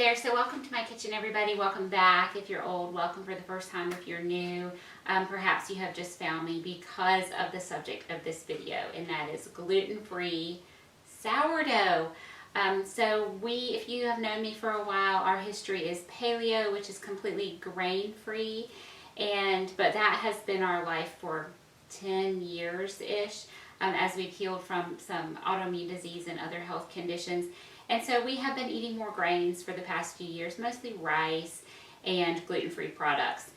there, so welcome to my kitchen, everybody. Welcome back if you're old, welcome for the first time if you're new. Perhaps you have just found me because of the subject of this video, and that is gluten-free sourdough. If you have known me for a while, our history is paleo, which is completely grain-free, but that has been our life for 10 years-ish, as we've healed from some autoimmune disease and other health conditions. And so we have been eating more grains for the past few years, mostly rice and gluten-free products.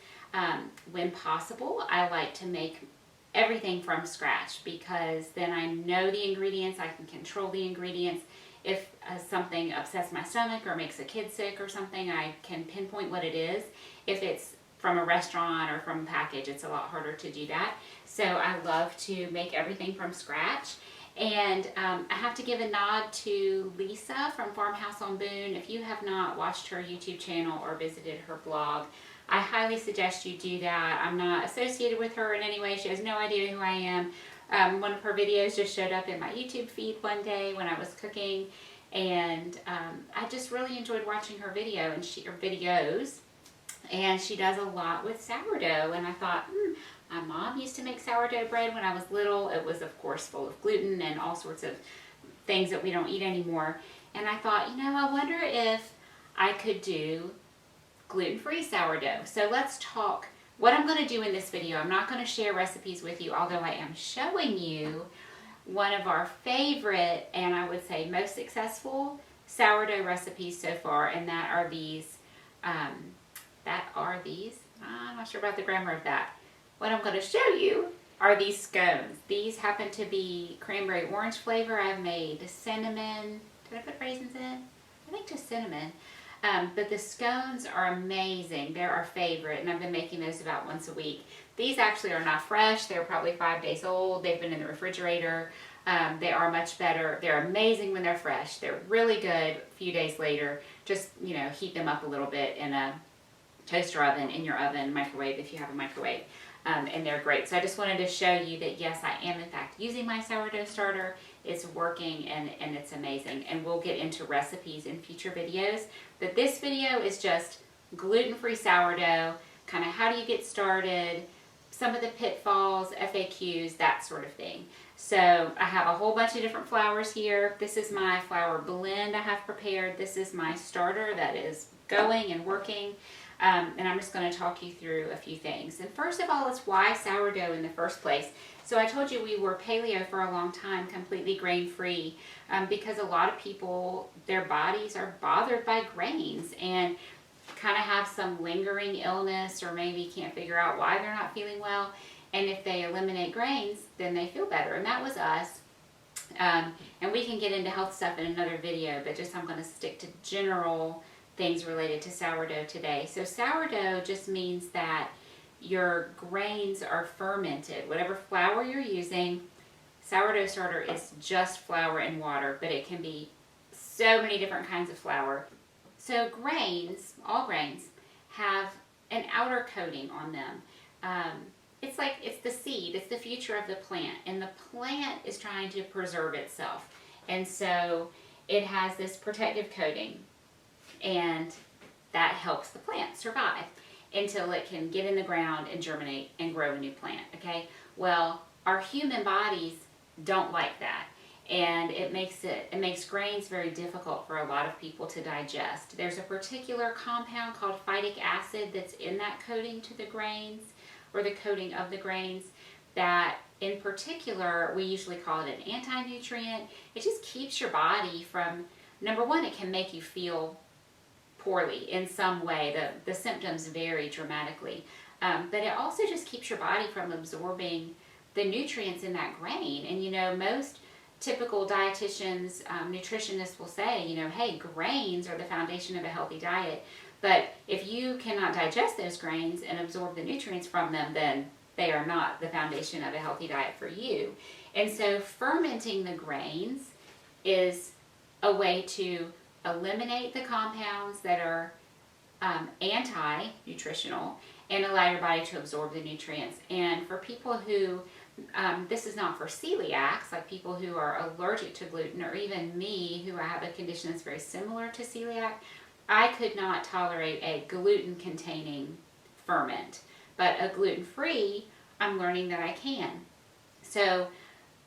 When possible, I like to make everything from scratch because then I know the ingredients, I can control the ingredients. If something upsets my stomach or makes a kid sick or something, I can pinpoint what it is. If it's from a restaurant or from a package, it's a lot harder to do that. So I love to make everything from scratch. And I have to give a nod to Lisa from Farmhouse on Boone. If you have not watched her YouTube channel or visited her blog, I highly suggest you do that. I'm not associated with her in any way. She has no idea who I am. One of her videos just showed up in my YouTube feed one day when I was cooking, and I just really enjoyed watching her videos. And she does a lot with sourdough, and I thought, my mom used to make sourdough bread when I was little. It was, of course, full of gluten and all sorts of things that we don't eat anymore. And I thought, I wonder if I could do gluten-free sourdough. So let's talk what I'm going to do in this video. I'm not going to share recipes with you, although I am showing you one of our favorite and I would say most successful sourdough recipes so far, and that are these. I'm not sure about the grammar of that. What I'm going to show you are these scones. These happen to be cranberry orange flavor. I've made cinnamon. Did I put raisins in? I think just cinnamon. But the scones are amazing. They're our favorite, and I've been making those about once a week. These actually are not fresh. They're probably 5 days old. They've been in the refrigerator. They are much better. They're amazing when they're fresh. They're really good a few days later. Just, heat them up a little bit in a toaster oven, in your oven, microwave if you have a microwave. And they're great. So I just wanted to show you that yes, I am in fact using my sourdough starter. It's working and it's amazing. And we'll get into recipes in future videos. But this video is just gluten-free sourdough, kind of how do you get started, some of the pitfalls, FAQs, that sort of thing. So I have a whole bunch of different flours here. This is my flour blend I have prepared. This is my starter that is going and working. And I'm just going to talk you through a few things. And first of all, it's why sourdough in the first place. So I told you we were paleo for a long time, completely grain-free, because a lot of people, their bodies are bothered by grains and kind of have some lingering illness or maybe can't figure out why they're not feeling well. And if they eliminate grains, then they feel better. And that was us. And we can get into health stuff in another video, but I'm going to stick to general things related to sourdough today. So sourdough just means that your grains are fermented. Whatever flour you're using, sourdough starter is just flour and water, but it can be so many different kinds of flour. So grains, all grains, have an outer coating on them. It's the seed, it's the future of the plant, and the plant is trying to preserve itself. And so it has this protective coating, and that helps the plant survive until it can get in the ground and germinate and grow a new plant, okay? Well, our human bodies don't like that, and it makes grains very difficult for a lot of people to digest. There's a particular compound called phytic acid that's in that coating to the grains, or the coating of the grains, that in particular, we usually call it an anti-nutrient. It just keeps your body from, number one, it can make you feel poorly in some way. The symptoms vary dramatically. But it also just keeps your body from absorbing the nutrients in that grain. And most typical dietitians, nutritionists will say, hey, grains are the foundation of a healthy diet. But if you cannot digest those grains and absorb the nutrients from them, then they are not the foundation of a healthy diet for you. And so fermenting the grains is a way to eliminate the compounds that are anti-nutritional and allow your body to absorb the nutrients. And for people who, this is not for celiacs, like people who are allergic to gluten, or even me, who I have a condition that's very similar to celiac, I could not tolerate a gluten-containing ferment, but a gluten-free, I'm learning that I can. So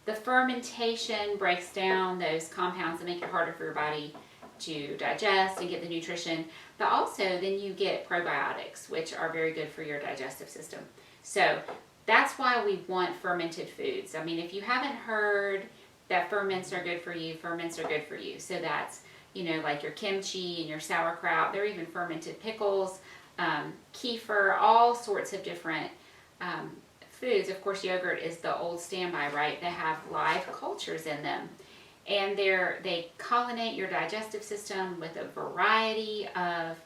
the fermentation breaks down those compounds that make it harder for your body to digest and get the nutrition, but also then you get probiotics, which are very good for your digestive system. So that's why we want fermented foods. I mean, if you haven't heard that ferments are good for you, ferments are good for you. So that's, like your kimchi and your sauerkraut. They're even fermented pickles, kefir, all sorts of different foods. Of course, yogurt is the old standby, right? They have live cultures in them. And they colonate your digestive system with a variety of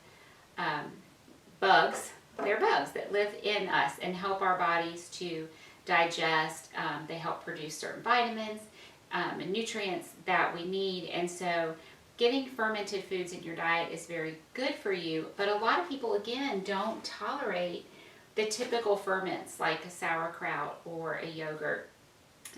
bugs. They're bugs that live in us and help our bodies to digest. They help produce certain vitamins and nutrients that we need. And so getting fermented foods in your diet is very good for you. But a lot of people, again, don't tolerate the typical ferments like a sauerkraut or a yogurt.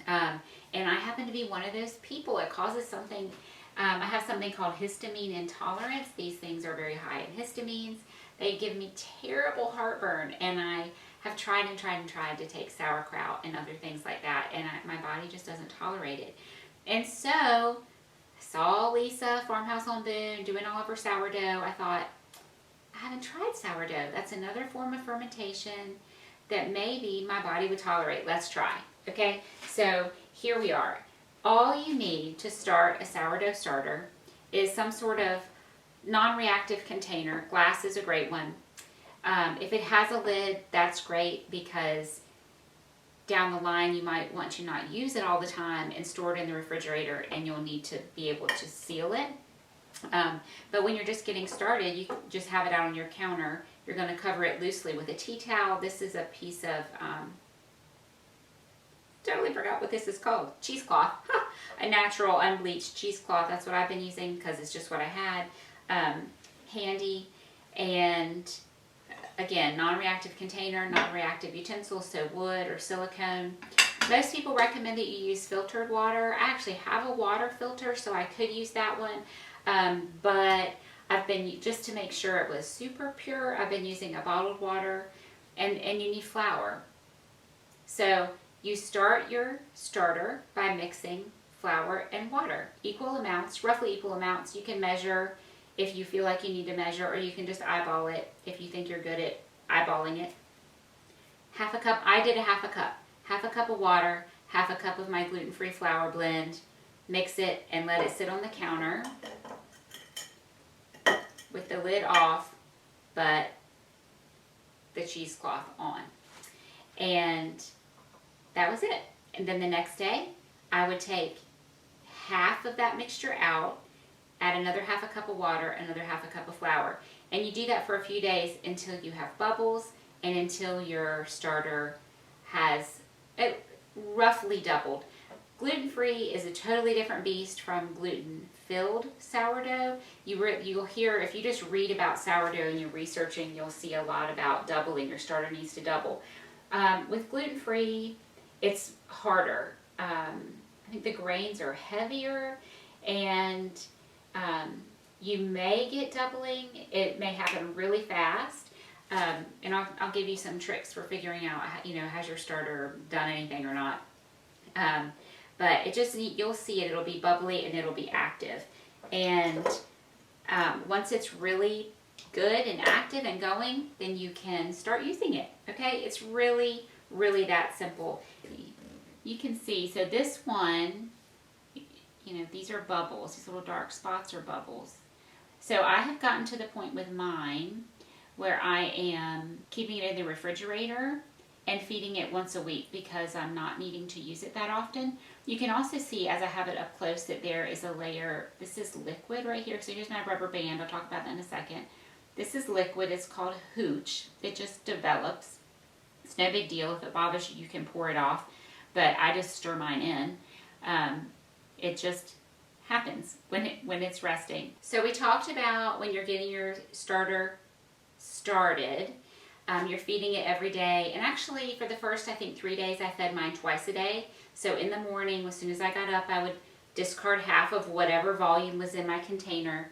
And I happen to be one of those people. It causes something, I have something called histamine intolerance. These things are very high in histamines. They give me terrible heartburn, and I have tried to take sauerkraut and other things like that, and my body just doesn't tolerate it. And so I saw Lisa, Farmhouse on Boone, doing all of her sourdough. I thought, I haven't tried sourdough. That's another form of fermentation that maybe my body would tolerate. Let's try. Okay, so here we are. All you need to start a sourdough starter is some sort of non-reactive container. Glass is a great one. If it has a lid, that's great, because down the line you might want to not use it all the time and store it in the refrigerator, and you'll need to be able to seal it. But when you're just getting started, you just have it out on your counter. You're going to cover it loosely with a tea towel. This is a piece of totally forgot what this is called. Cheesecloth. A natural unbleached cheesecloth. That's what I've been using because it's just what I had handy. And again, non-reactive container, non-reactive utensils, so wood or silicone. Most people recommend that you use filtered water. I actually have a water filter, so I could use that one. But I've been, just to make sure it was super pure, I've been using a bottled water. And you need flour. So you start your starter by mixing flour and water. Equal amounts, roughly equal amounts. You can measure if you feel like you need to measure, or you can just eyeball it if you think you're good at eyeballing it. Half a cup, I did a half a cup. Half a cup of water, half a cup of my gluten-free flour blend. Mix it and let it sit on the counter with the lid off, but the cheesecloth on. And that was it. And then the next day, I would take half of that mixture out, add another half a cup of water, another half a cup of flour. And you do that for a few days until you have bubbles and until your starter has roughly doubled. Gluten-free is a totally different beast from gluten-filled sourdough. You'll hear, if you just read about sourdough and you're researching, you'll see a lot about doubling. Your starter needs to double. With gluten-free, it's harder. I think the grains are heavier, and you may get doubling. It may happen really fast. And I'll give you some tricks for figuring out, has your starter done anything or not. But it just, you'll see it. It'll be bubbly and it'll be active. And once it's really good and active and going, then you can start using it. Okay, it's really, really that simple. You can see, so this one, these are bubbles. These little dark spots are bubbles. So I have gotten to the point with mine where I am keeping it in the refrigerator and feeding it once a week because I'm not needing to use it that often. You can also see, as I have it up close, that there is a layer. This is liquid right here. So here's my rubber band. I'll talk about that in a second. This is liquid. It's called hooch. It just develops. It's no big deal. If it bothers you, you can pour it off. But I just stir mine in. It just happens when it's resting. So we talked about when you're getting your starter started, you're feeding it every day. And actually, for the first, I think, 3 days, I fed mine twice a day. So in the morning, as soon as I got up, I would discard half of whatever volume was in my container.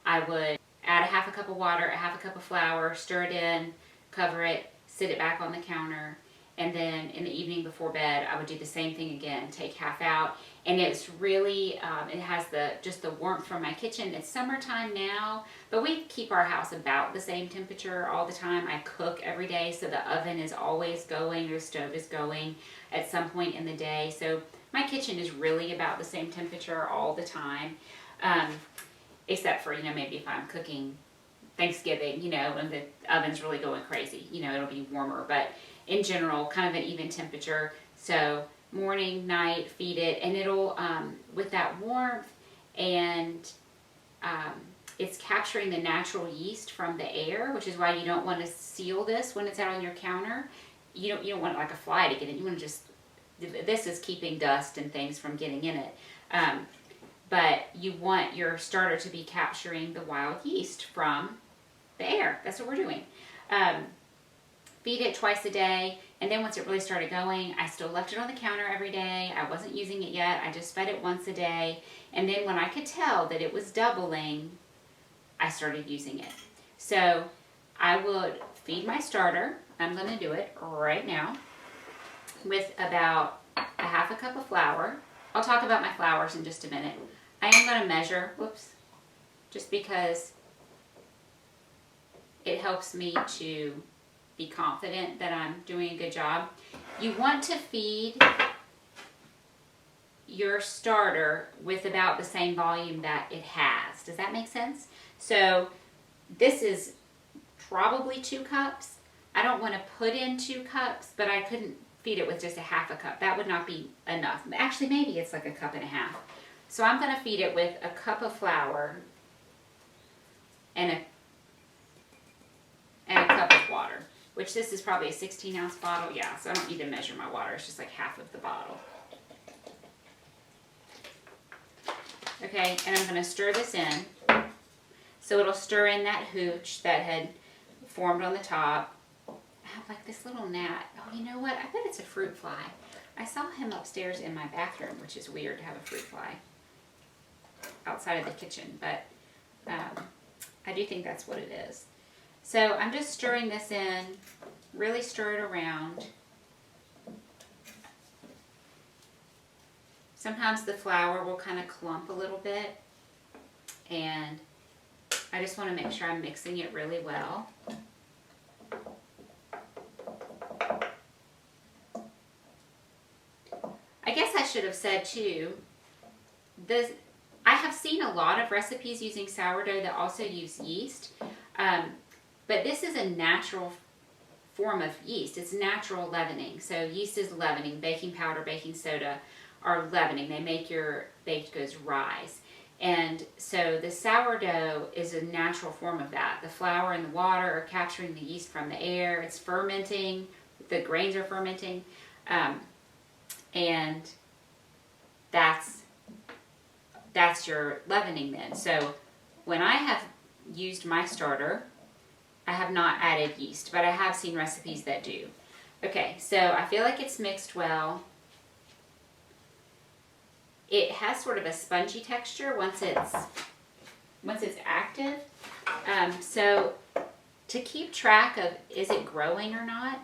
I would add a half a cup of water, a half a cup of flour, stir it in, cover it, sit it back on the counter. And then in the evening before bed, I would do the same thing again, take half out. And it's really, it has just the warmth from my kitchen. It's summertime now, but we keep our house about the same temperature all the time. I cook every day, so the oven is always going, or the stove is going at some point in the day. So my kitchen is really about the same temperature all the time, except for, maybe if I'm cooking Thanksgiving, and the oven's really going crazy, it'll be warmer. But in general, kind of an even temperature. So morning, night, feed it, and it'll, with that warmth, and it's capturing the natural yeast from the air, which is why you don't want to seal this when it's out on your counter. You don't want like a fly to get in. You want to just, this is keeping dust and things from getting in it. But you want your starter to be capturing the wild yeast from the air. That's what we're doing. Feed it twice a day, and then once it really started going, I still left it on the counter every day. I wasn't using it yet. I just fed it once a day, and then when I could tell that it was doubling, I started using it. So I would feed my starter. I'm going to do it right now with about a half a cup of flour. I'll talk about my flours in just a minute. I am going to measure, just because it helps me to be confident that I'm doing a good job. You want to feed your starter with about the same volume that it has. Does that make sense? So this is probably 2 cups. I don't want to put in 2 cups, but I couldn't feed it with just a half a cup. That would not be enough. Actually, maybe it's like a cup and a half. So I'm going to feed it with a cup of flour and a cup of water, which this is probably a 16-ounce bottle. Yeah, so I don't need to measure my water. It's just like half of the bottle. Okay, and I'm going to stir this in. So it'll stir in that hooch that had formed on the top. I have like this little gnat. Oh, you know what? I bet it's a fruit fly. I saw him upstairs in my bathroom, which is weird to have a fruit fly outside of the kitchen, but I do think that's what it is. So I'm just stirring this in, really stir it around. Sometimes the flour will kind of clump a little bit, and I just want to make sure I'm mixing it really well. I guess I should have said too, I have seen a lot of recipes using sourdough that also use yeast. But this is a natural form of yeast. It's natural leavening. So yeast is leavening. Baking powder, baking soda are leavening. They make your baked goods rise. And so the sourdough is a natural form of that. The flour and the water are capturing the yeast from the air. It's fermenting. The grains are fermenting. And that's your leavening then. So when I have used my starter, I have not added yeast, but I have seen recipes that do. Okay, so I feel like it's mixed well. It has sort of a spongy texture once it's active. So to keep track of is it growing or not,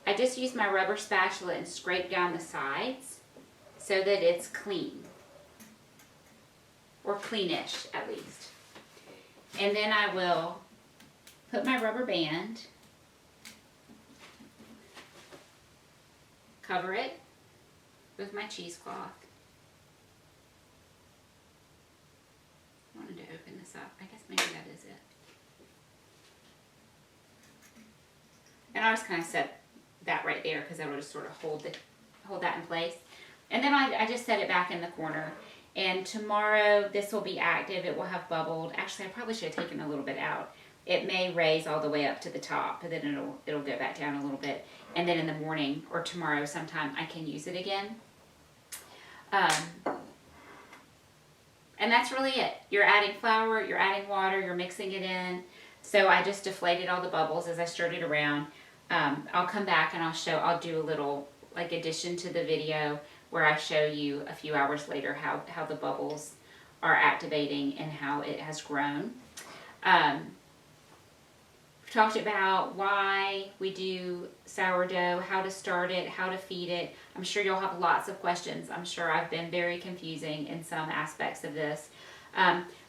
I just use my rubber spatula and scrape down the sides so that it's clean, or cleanish at least. And then I will put my rubber band, cover it with my cheesecloth. I wanted to open this up. I guess maybe that is it. And I just kind of set that right there because that will just sort of hold that in place. And then I just set it back in the corner. And tomorrow this will be active. It will have bubbled. Actually, I probably should have taken a little bit out. It may raise all the way up to the top, but then it'll go back down a little bit. And then in the morning or tomorrow sometime, I can use it again. And that's really it. You're adding flour, you're adding water, you're mixing it in. So I just deflated all the bubbles as I stirred it around. I'll come back and I'll do a little like addition to the video where I show you a few hours later how the bubbles are activating and how it has grown. We've talked about why we do sourdough, how to start it, how to feed it. I'm sure you'll have lots of questions. I'm sure I've been very confusing in some aspects of this.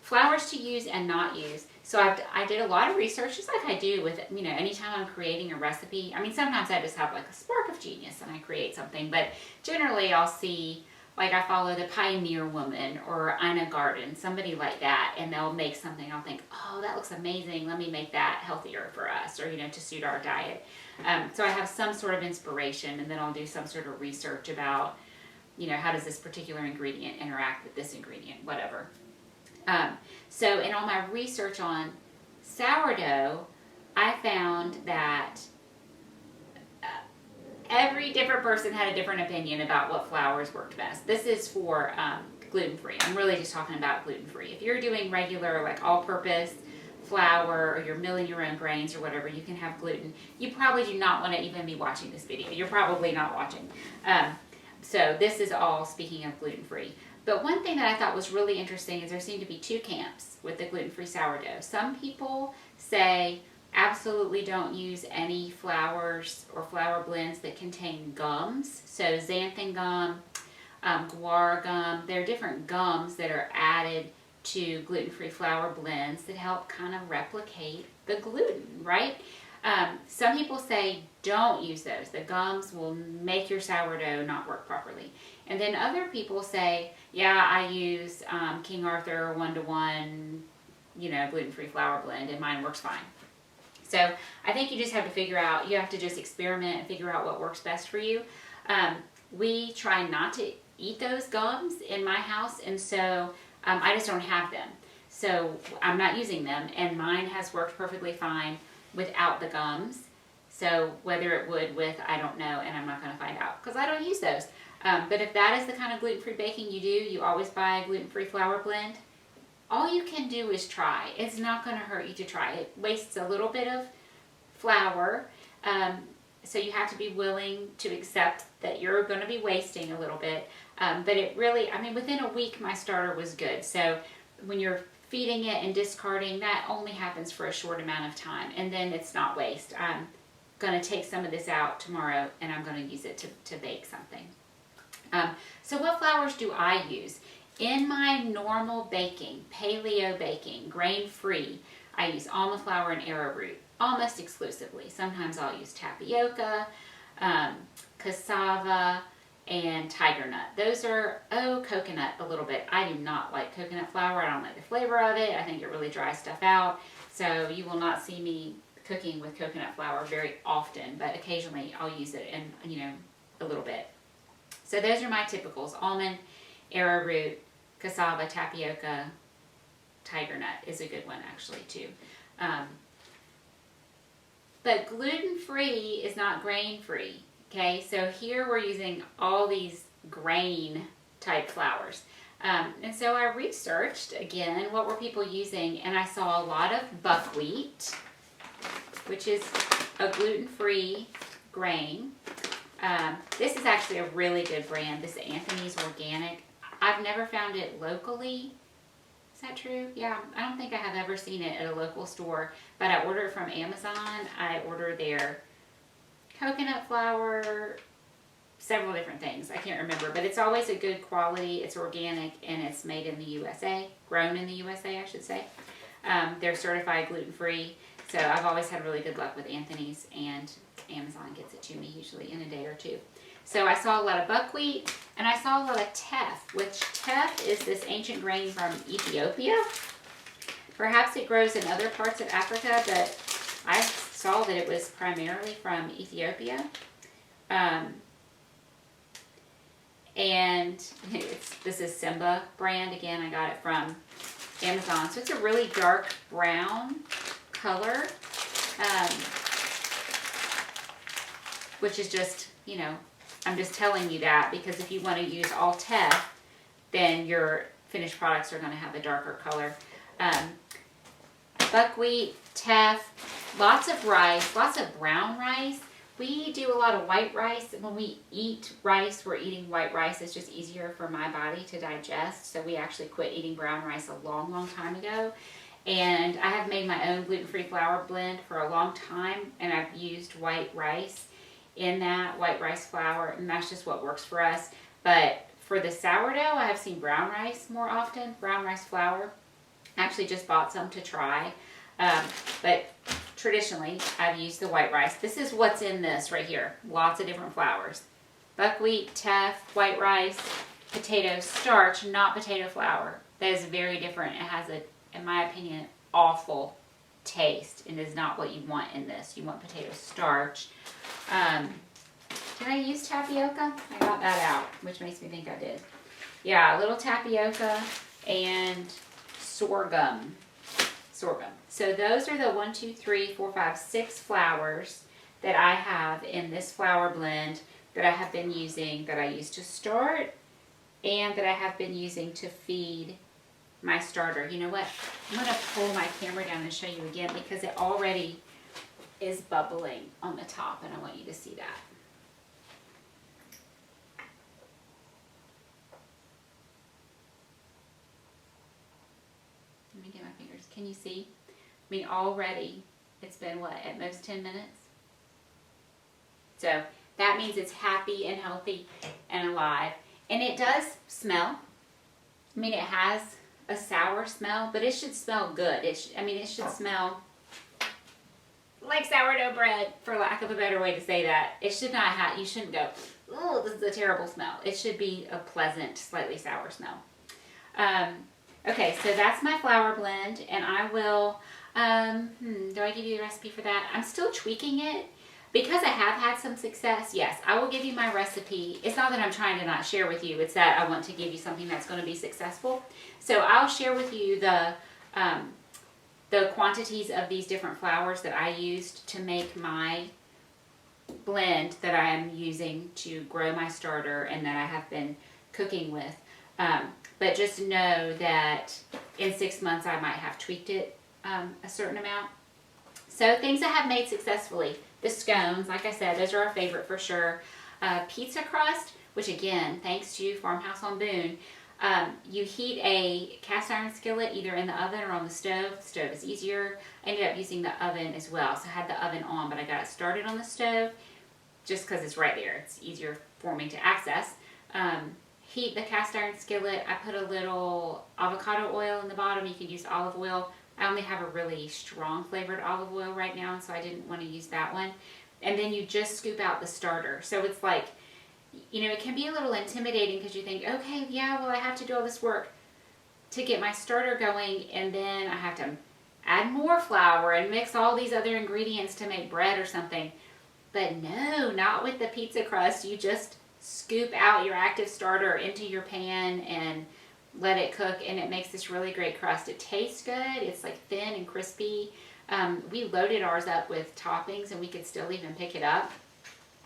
Flours to use and not use. So I did a lot of research, just like I do with, anytime I'm creating a recipe. I mean, sometimes I just have like a spark of genius and I create something, but generally I'll see, like I follow the Pioneer Woman or Ina Garten, somebody like that, and they'll make something. I'll think, oh, that looks amazing. Let me make that healthier for us, or to suit our diet. So I have some sort of inspiration, and then I'll do some sort of research about, how does this particular ingredient interact with this ingredient, whatever. So in all my research on sourdough, I found that every different person had a different opinion about what flours worked best. This is for gluten-free. I'm really just talking about gluten-free. If you're doing regular, like all-purpose flour, or you're milling your own grains or whatever, you can have gluten. You probably do not want to even be watching this video. You're probably not watching. So this is all speaking of gluten-free. But one thing that I thought was really interesting is there seem to be two camps with the gluten-free sourdough. Some people say absolutely don't use any flours or flour blends that contain gums. So xanthan gum, guar gum, there are different gums that are added to gluten-free flour blends that help kind of replicate the gluten, right? Some people say don't use those. The gums will make your sourdough not work properly. And then other people say, yeah, I use King Arthur 1-to-1, gluten-free flour blend, and mine works fine. So I think you just have to figure out, you have to just experiment and figure out what works best for you. We try not to eat those gums in my house, and so I just don't have them. So I'm not using them, and mine has worked perfectly fine without the gums. So whether it would with, I don't know, and I'm not going to find out because I don't use those. But if that is the kind of gluten-free baking you do, you always buy a gluten-free flour blend, all you can do is try. It's not going to hurt you to try. It wastes a little bit of flour, so you have to be willing to accept that you're going to be wasting a little bit. But it really, within a week my starter was good. So when you're feeding it and discarding, that only happens for a short amount of time, and then it's not waste. I'm going to take some of this out tomorrow, and I'm going to use it to bake something. So what flours do I use? In my normal baking, paleo baking, grain-free, I use almond flour and arrowroot, almost exclusively. Sometimes I'll use tapioca, cassava, and tiger nut. Those are, coconut a little bit. I do not like coconut flour. I don't like the flavor of it. I think it really dries stuff out. So you will not see me cooking with coconut flour very often, but occasionally I'll use it and, a little bit. So those are my typicals: almond, arrowroot, cassava, tapioca, tiger nut is a good one actually too. But gluten-free is not grain-free, okay? So here we're using all these grain type flours. And so I researched again, what were people using, and I saw a lot of buckwheat, which is a gluten-free grain. This is actually a really good brand. This is Anthony's Organic. I've never found it locally. Is that true? Yeah, I don't think I have ever seen it at a local store, but I order it from Amazon. I order their coconut flour, several different things. I can't remember, but it's always a good quality. It's organic, and it's made in the USA, grown in the USA, I should say. They're certified gluten-free, so I've always had really good luck with Anthony's, and Amazon gets it to me usually in a day or two. So I saw a lot of buckwheat, and I saw a lot of teff, which teff is this ancient grain from Ethiopia. Perhaps it grows in other parts of Africa, but I saw that it was primarily from Ethiopia. And this is Simba brand. Again, I got it from Amazon. So it's a really dark brown color, which is just, I'm just telling you that because if you want to use all teff, then your finished products are going to have a darker color. Buckwheat, teff, lots of rice, lots of brown rice. We do a lot of white rice. When we eat rice, we're eating white rice. It's just easier for my body to digest. So we actually quit eating brown rice a long, long time ago. And I have made my own gluten-free flour blend for a long time, and I've used white rice in that, white rice flour, and that's just what works for us. But for the sourdough, I have seen brown rice more often, brown rice flour. I actually just bought some to try. But traditionally, I've used the white rice. This is what's in this right here. Lots of different flours. Buckwheat, teff, white rice, potato starch, not potato flour. That is very different. It has a, in my opinion, awful taste and is not what you want in this. You want potato starch. Did I use tapioca? I got that out, which makes me think I did. Yeah, a little tapioca and sorghum. So those are the 1, 2, 3, 4, 5, 6 flours that I have in this flour blend that I have been using, that I used to start and that I have been using to feed my starter. You know what? I'm going to pull my camera down and show you again because it already is bubbling on the top and I want you to see that. Let me get my fingers. Can you see? I mean, already it's been what, at most 10 minutes? So that means it's happy and healthy and alive. And it does smell. I mean, it has a sour smell, but it should smell good. It should smell like sourdough bread, for lack of a better way to say that. It should not have, you shouldn't go, oh, this is a terrible smell. It should be a pleasant, slightly sour smell. Okay, so that's my flour blend, and I will, do I give you the recipe for that? I'm still tweaking it. Because I have had some success, yes, I will give you my recipe. It's not that I'm trying to not share with you, it's that I want to give you something that's going to be successful. So I'll share with you the quantities of these different flours that I used to make my blend that I am using to grow my starter and that I have been cooking with. But just know that in 6 months I might have tweaked it a certain amount. So things I have made successfully. The scones, like I said, those are our favorite for sure. Pizza crust, which again, thanks to Farmhouse on Boone, you heat a cast iron skillet either in the oven or on the stove. The stove is easier. I ended up using the oven as well, so I had the oven on, but I got it started on the stove just because it's right there. It's easier for me to access. Heat the cast iron skillet. I put a little avocado oil in the bottom. You can use olive oil. I only have a really strong flavored olive oil right now, so I didn't want to use that one. And then you just scoop out the starter. So it's like, you know, it can be a little intimidating because you think, okay, yeah, well, I have to do all this work to get my starter going, and then I have to add more flour and mix all these other ingredients to make bread or something. But no, not with the pizza crust. You just scoop out your active starter into your pan and let it cook, and it makes this really great crust. It tastes good. It's like thin and crispy. We loaded ours up with toppings and we could still even pick it up.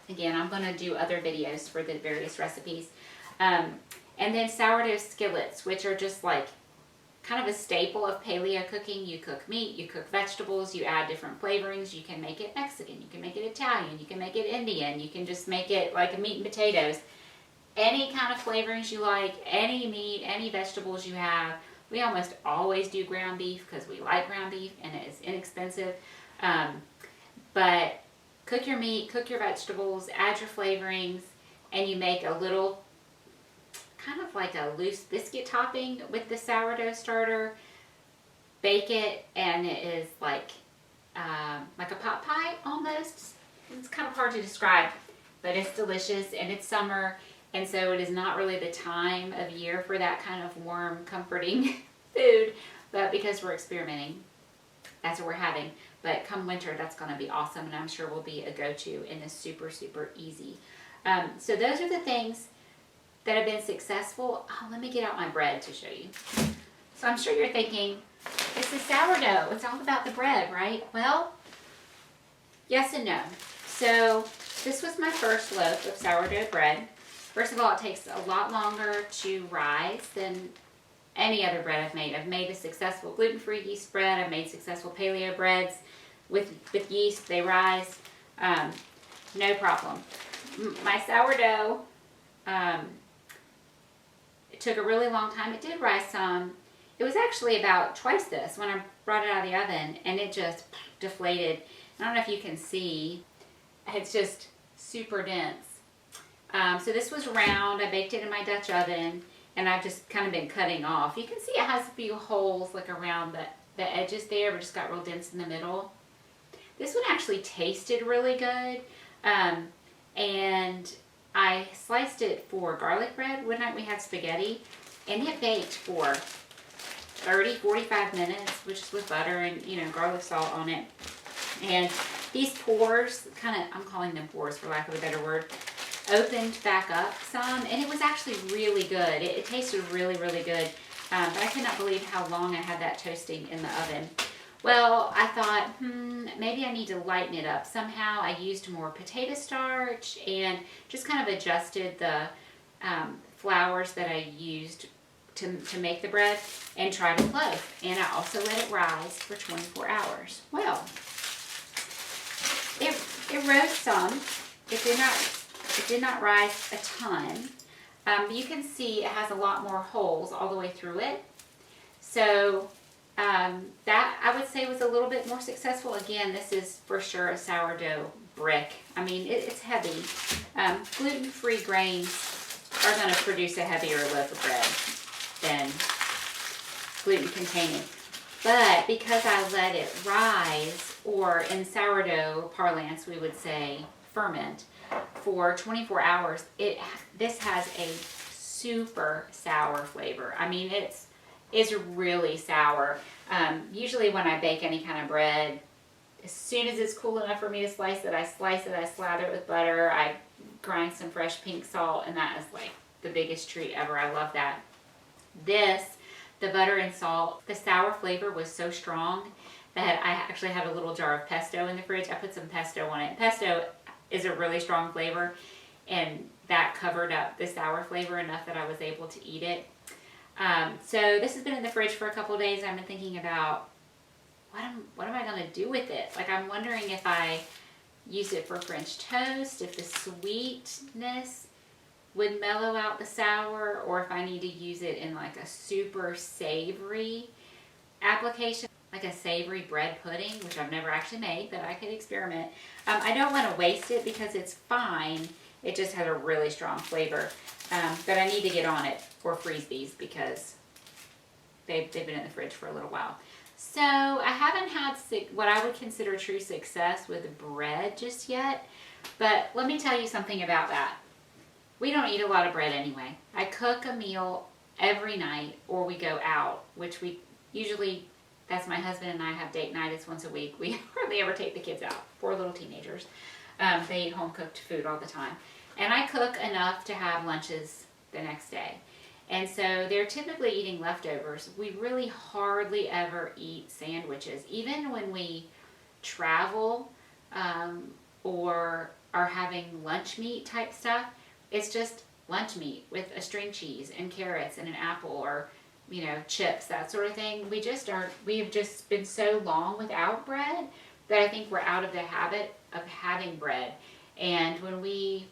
Again, I'm going to do other videos for the various recipes. And then sourdough skillets, which are just like kind of a staple of paleo cooking. You cook meat, you cook vegetables, you add different flavorings. You can make it Mexican, you can make it Italian, you can make it Indian, you can just make it like a meat and potatoes. Any kind of flavorings you like, any meat, any vegetables you have. We almost always do ground beef because we like ground beef and it is inexpensive. But cook your meat, cook your vegetables, add your flavorings, and you make a little, kind of like a loose biscuit topping with the sourdough starter. Bake it, and it is like a pot pie almost. It's kind of hard to describe, but it's delicious, and it's summer. And so it is not really the time of year for that kind of warm, comforting food, but because we're experimenting, that's what we're having. But come winter, that's going to be awesome, and I'm sure will be a go-to and is super, super easy. So those are the things that have been successful. Oh, let me get out my bread to show you. So I'm sure you're thinking, this is sourdough. It's all about the bread, right? Well, yes and no. So this was my first loaf of sourdough bread. First of all, it takes a lot longer to rise than any other bread I've made. I've made a successful gluten-free yeast bread. I've made successful paleo breads with yeast. They rise, no problem. My sourdough, it took a really long time. It did rise some. It was actually about twice this when I brought it out of the oven, and it just deflated. I don't know if you can see. It's just super dense. So this was round. I baked it in my Dutch oven, and I've just kind of been cutting off. You can see it has a few holes like around the edges there, but just got real dense in the middle. This one actually tasted really good. And I sliced it for garlic bread. One night we had spaghetti, and it baked for 30-45 minutes, which is with butter and, you know, garlic salt on it. And these pores, I'm calling them pores for lack of a better word, opened back up some, and it was actually really good. It tasted really, really good. But I could not believe how long I had that toasting in the oven. Well, I thought, maybe I need to lighten it up somehow. I used more potato starch and just kind of adjusted the flours that I used to make the bread and tried a loaf. And I also let it rise for 24 hours. Well, it rose some. It did not rise a ton. You can see it has a lot more holes all the way through it. So that I would say was a little bit more successful. Again, this is for sure a sourdough brick. I mean, it's heavy. Gluten-free grains are going to produce a heavier loaf of bread than gluten-containing. But because I let it rise, or in sourdough parlance we would say ferment, for 24 hours, this has a super sour flavor. I mean, it's really sour. Usually when I bake any kind of bread, as soon as it's cool enough for me to slice it, I slather it with butter, I grind some fresh pink salt, and that is like the biggest treat ever. I love that. The butter and salt, the sour flavor was so strong that I actually had a little jar of pesto in the fridge. I put some pesto on it. Pesto is a really strong flavor, and that covered up the sour flavor enough that I was able to eat it. So this has been in the fridge for a couple of days. I've been thinking about what am I going to do with it? Like, I'm wondering if I use it for French toast, if the sweetness would mellow out the sour, or if I need to use it in like a super savory application, like a savory bread pudding, which I've never actually made, but I could experiment. I don't want to waste it because it's fine. It just has a really strong flavor. But I need to get on it or freeze these because they've been in the fridge for a little while. So I haven't had what I would consider true success with bread just yet. But let me tell you something about that. We don't eat a lot of bread anyway. I cook a meal every night, or we go out, which we usually, that's my husband and I have date night. It's once a week. We hardly ever take the kids out. 4 little teenagers. They eat home cooked food all the time. And I cook enough to have lunches the next day. And so they're typically eating leftovers. We really hardly ever eat sandwiches. Even when we travel or are having lunch meat type stuff, it's just lunch meat with a string cheese and carrots and an apple, or, you know, chips, that sort of thing. We've just been so long without bread that I think we're out of the habit of having bread. And when we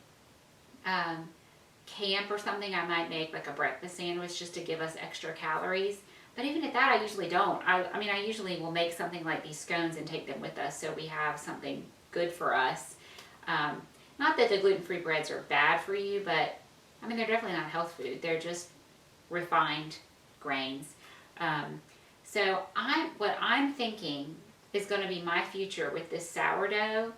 camp or something, I might make like a breakfast sandwich just to give us extra calories. But even at that, I usually don't. I usually will make something like these scones and take them with us so we have something good for us. Not that the gluten-free breads are bad for you, but I mean, they're definitely not health food. They're just refined grains. So what I'm thinking is going to be my future with this sourdough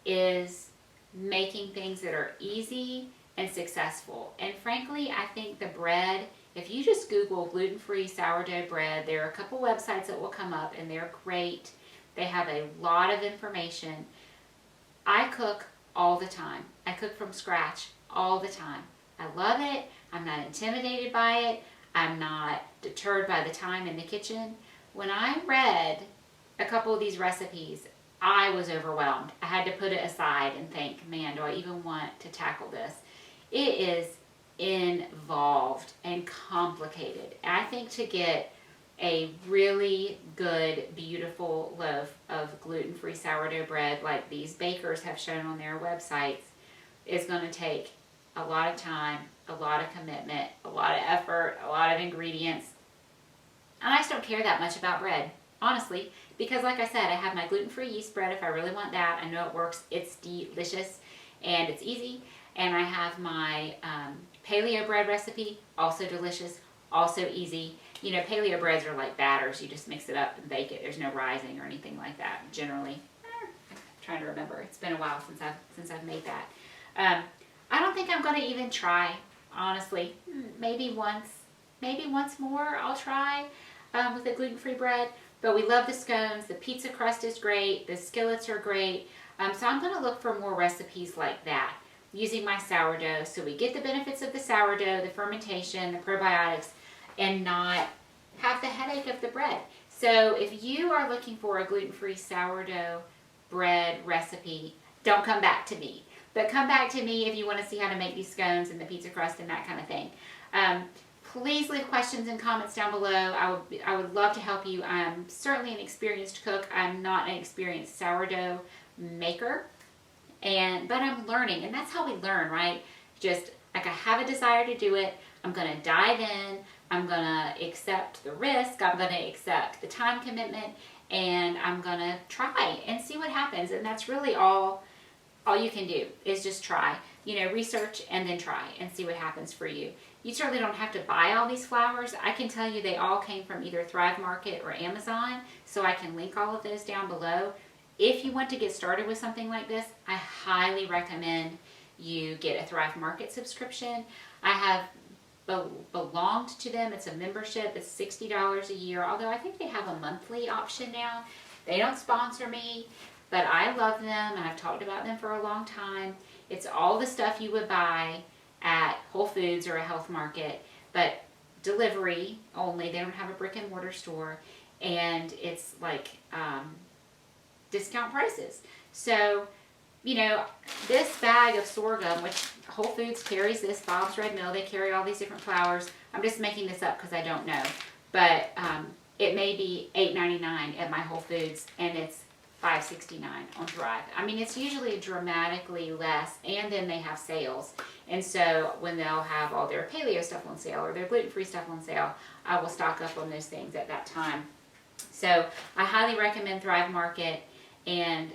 is making things that are easy and successful. And frankly, I think the bread, if you just Google gluten-free sourdough bread, there are a couple websites that will come up, and they're great. They have a lot of information. I cook all the time. I cook from scratch all the time. I love it. I'm not intimidated by it. I'm not deterred by the time in the kitchen. When I read a couple of these recipes, I was overwhelmed. I had to put it aside and think, man, do I even want to tackle this? It is involved and complicated. I think to get a really good, beautiful loaf of gluten-free sourdough bread like these bakers have shown on their websites is going to take a lot of time, a lot of commitment, a lot of effort, a lot of ingredients. And I just don't care that much about bread, honestly, because like I said, I have my gluten-free yeast bread if I really want that. I know it works. It's delicious and it's easy. And I have my paleo bread recipe, also delicious, also easy. You know, paleo breads are like batters. You just mix it up and bake it. There's no rising or anything like that, generally. I'm trying to remember. It's been a while since I've made that. I don't think I'm going to even try, honestly. Maybe once more I'll try with the gluten-free bread. But we love the scones. The pizza crust is great. The skillets are great. So I'm going to look for more recipes like that using my sourdough, so we get the benefits of the sourdough, the fermentation, the probiotics, and not have the headache of the bread. So if you are looking for a gluten-free sourdough bread recipe, don't come back to me. But come back to me if you want to see how to make these scones and the pizza crust and that kind of thing. Please leave questions and comments down below. I would love to help you. I'm certainly an experienced cook. I'm not an experienced sourdough maker. But I'm learning, and that's how we learn, right? Just like I have a desire to do it, I'm going to dive in, I'm going to accept the risk, I'm going to accept the time commitment, and I'm going to try and see what happens. And that's really all you can do is just try. You know, research and then try and see what happens for you. You certainly don't have to buy all these flours. I can tell you they all came from either Thrive Market or Amazon, so I can link all of those down below. If you want to get started with something like this, I highly recommend you get a Thrive Market subscription. I have belonged to them. It's a membership. It's $60 a year, although I think they have a monthly option now. They don't sponsor me, but I love them, and I've talked about them for a long time. It's all the stuff you would buy at Whole Foods or a health market, but delivery only. They don't have a brick and mortar store, and it's like discount prices. So, you know, this bag of sorghum, which Whole Foods carries this, Bob's Red Mill, they carry all these different flours. I'm just making this up because I don't know. But it may be $8.99 at my Whole Foods, and it's $5.69 on Thrive. I mean, it's usually dramatically less, and then they have sales. And so when they'll have all their paleo stuff on sale or their gluten-free stuff on sale, I will stock up on those things at that time. So I highly recommend Thrive Market, and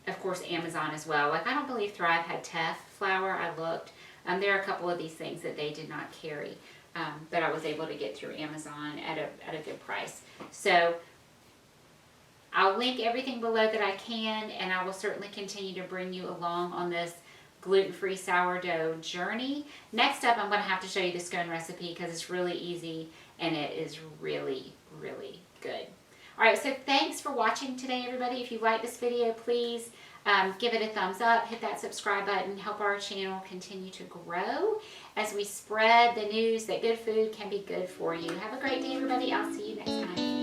of course Amazon as well. Like, I don't believe Thrive had teff flour. I looked. There are a couple of these things that they did not carry, that I was able to get through Amazon at a good price. So I'll link everything below that I can, and I will certainly continue to bring you along on this gluten-free sourdough journey. Next up, I'm going to have to show you the scone recipe because it's really easy and it is really, really good. All right, so thanks for watching today, everybody. If you like this video, please give it a thumbs up, hit that subscribe button, help our channel continue to grow as we spread the news that good food can be good for you. Have a great day, everybody. I'll see you next time.